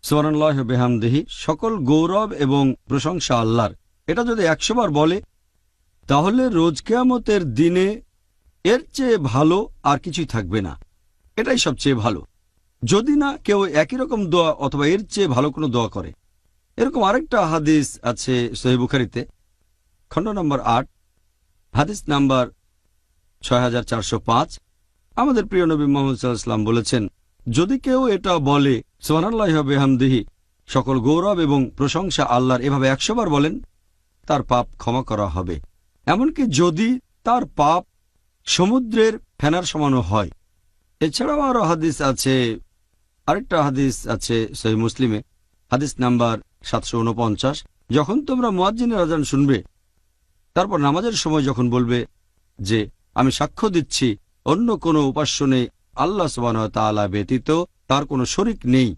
সুবহানাল্লাহি ওয়া বিহামদিহি, সকল গৌরব এবং প্রশংসা আল্লাহর, এটা যদি 100 বার বলে তাহলে রোজ কিয়ামতের দিনে এর চেয়ে ভালো আর কিছুই থাকবে না। এটাই সবচেয়ে ভালো। যদি না কেউ একই রকম দোয়া অথবা এর চেয়ে ভালো কোনো দোয়া করে। এরকম আরেকটা হাদিস আছে সহিহ বুখারীতে, খণ্ড নম্বর 8, হাদিস নাম্বার 6405। আমাদের প্রিয় নবী মুহাম্মদ সাল্লাল্লাহু আলাইহি ওয়াসাল্লাম বলেছেন, যদি কেউ এটা বলে সুবহানাল্লাহি ওয়া বিহামদিহি, সকল গৌরব এবং প্রশংসা আল্লাহর, এভাবে 100 বার বলেন, তার পাপ ক্ষমা করা হবে, এমনকি যদি তার পাপ সমুদ্রের ফেনার সমানও হয়। এছাড়াও আরো হাদিস আছে, আরেকটা হাদিস আছে সহিহ মুসলিমে, হাদিস নাম্বার 749। যখন তোমরা মুয়াজ্জিনের আযান শুনবে, তারপর নামাজের সময় যখন বলবে যে আমি সাক্ষ্য দিচ্ছি অন্য কোনো উপাস্য নেই আল্লাহ সুবহানাহু ওয়া তাআলা ব্যতীত, তার কোনো শরীক নেই,